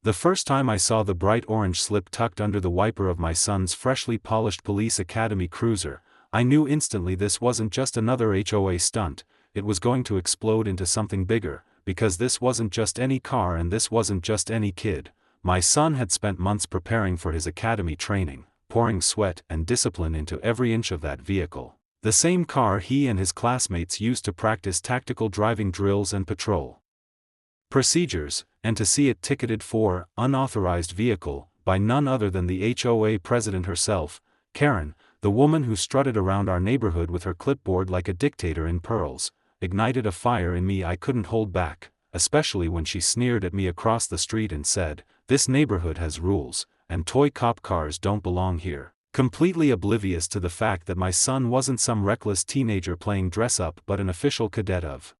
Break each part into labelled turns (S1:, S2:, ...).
S1: The first time I saw the bright orange slip tucked under the wiper of my son's freshly polished Police Academy cruiser, I knew instantly this wasn't just another HOA stunt, it was going to explode into something bigger, because this wasn't just any car and this wasn't just any kid. My son had spent months preparing for his academy training, pouring sweat and discipline into every inch of that vehicle. The same car he and his classmates used to practice tactical driving drills and patrol procedures, and to see it ticketed for unauthorized vehicle by none other than the HOA president herself, Karen, the woman who strutted around our neighborhood with her clipboard like a dictator in pearls, ignited a fire in me I couldn't hold back, especially when she sneered at me across the street and said, "This neighborhood has rules, and toy cop cars don't belong here," completely oblivious to the fact that my son wasn't some reckless teenager playing dress-up but an official cadet of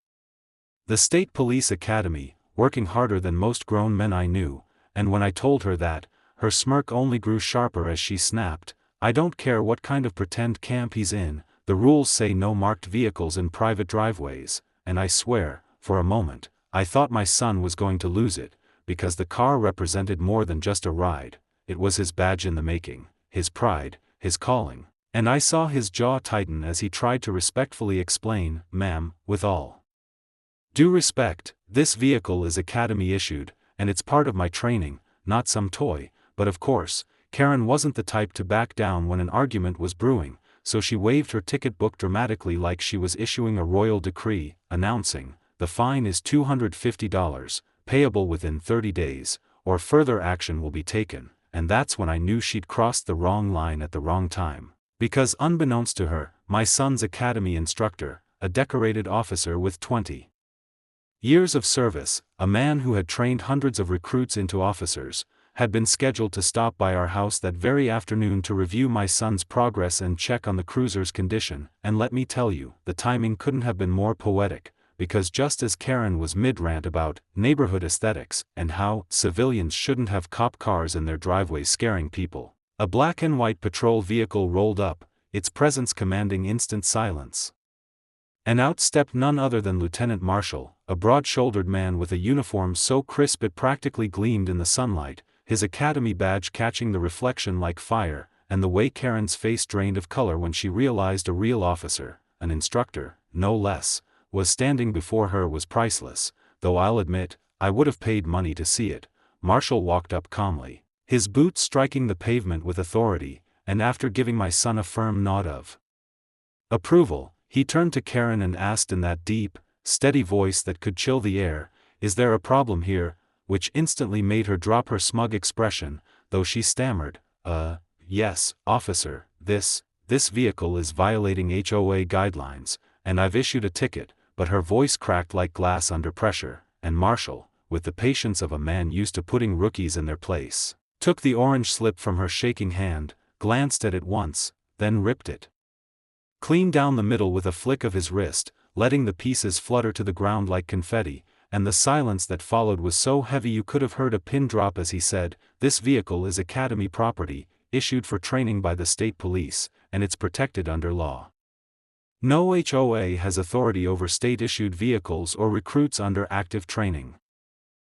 S1: the State Police Academy, working harder than most grown men I knew. And when I told her that, her smirk only grew sharper as she snapped, "I don't care what kind of pretend camp he's in, the rules say no marked vehicles in private driveways," and I swear, for a moment, I thought my son was going to lose it, because the car represented more than just a ride, it was his badge in the making, his pride, his calling, and I saw his jaw tighten as he tried to respectfully explain, "Ma'am, with all due respect, this vehicle is Academy issued, and it's part of my training, not some toy," but of course, Karen wasn't the type to back down when an argument was brewing, so she waved her ticket book dramatically like she was issuing a royal decree, announcing, "The fine is $250, payable within 30 days, or further action will be taken," and that's when I knew she'd crossed the wrong line at the wrong time. Because unbeknownst to her, my son's academy instructor, a decorated officer with 20 years of service, a man who had trained hundreds of recruits into officers, had been scheduled to stop by our house that very afternoon to review my son's progress and check on the cruiser's condition, and let me tell you, the timing couldn't have been more poetic, because just as Karen was mid-rant about neighborhood aesthetics and how civilians shouldn't have cop cars in their driveways scaring people, a black and white patrol vehicle rolled up, its presence commanding instant silence. And out stepped none other than Lieutenant Marshall, a broad-shouldered man with a uniform so crisp it practically gleamed in the sunlight, his academy badge catching the reflection like fire, and the way Karen's face drained of color when she realized a real officer, an instructor, no less, was standing before her was priceless, though I'll admit, I would have paid money to see it. Marshall walked up calmly, his boots striking the pavement with authority, and after giving my son a firm nod of approval, he turned to Karen and asked in that deep, steady voice that could chill the air, "Is there a problem here?" which instantly made her drop her smug expression, though she stammered, Yes, officer, this vehicle is violating HOA guidelines, and I've issued a ticket," but her voice cracked like glass under pressure, and Marshall, with the patience of a man used to putting rookies in their place, took the orange slip from her shaking hand, glanced at it once, then ripped it clean down the middle with a flick of his wrist, letting the pieces flutter to the ground like confetti, and the silence that followed was so heavy you could have heard a pin drop as he said, "This vehicle is Academy property, issued for training by the state police, and it's protected under law. No HOA has authority over state-issued vehicles or recruits under active training.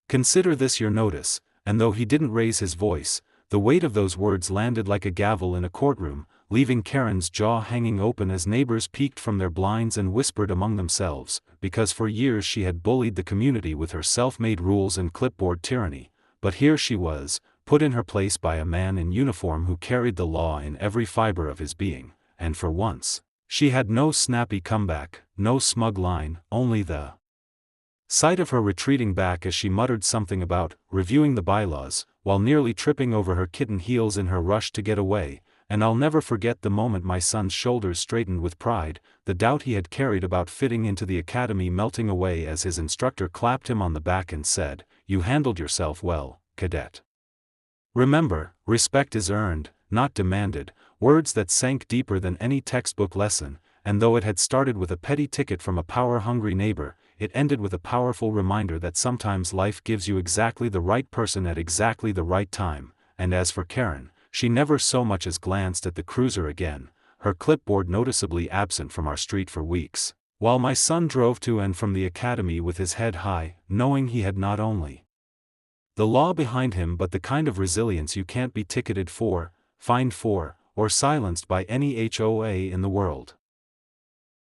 S1: Consider this your notice," and though he didn't raise his voice, the weight of those words landed like a gavel in a courtroom, leaving Karen's jaw hanging open as neighbors peeked from their blinds and whispered among themselves, because for years she had bullied the community with her self-made rules and clipboard tyranny, but here she was, put in her place by a man in uniform who carried the law in every fiber of his being, and for once, she had no snappy comeback, no smug line, only the sight of her retreating back as she muttered something about reviewing the bylaws, while nearly tripping over her kitten heels in her rush to get away. And I'll never forget the moment my son's shoulders straightened with pride, the doubt he had carried about fitting into the academy melting away as his instructor clapped him on the back and said, "You handled yourself well, cadet. Remember, respect is earned, not demanded," words that sank deeper than any textbook lesson, and though it had started with a petty ticket from a power-hungry neighbor, it ended with a powerful reminder that sometimes life gives you exactly the right person at exactly the right time. And as for Karen, she never so much as glanced at the cruiser again, her clipboard noticeably absent from our street for weeks, while my son drove to and from the academy with his head high, knowing he had not only The law behind him, but the kind of resilience you can't be ticketed for, fined for, or silenced by any HOA in the world.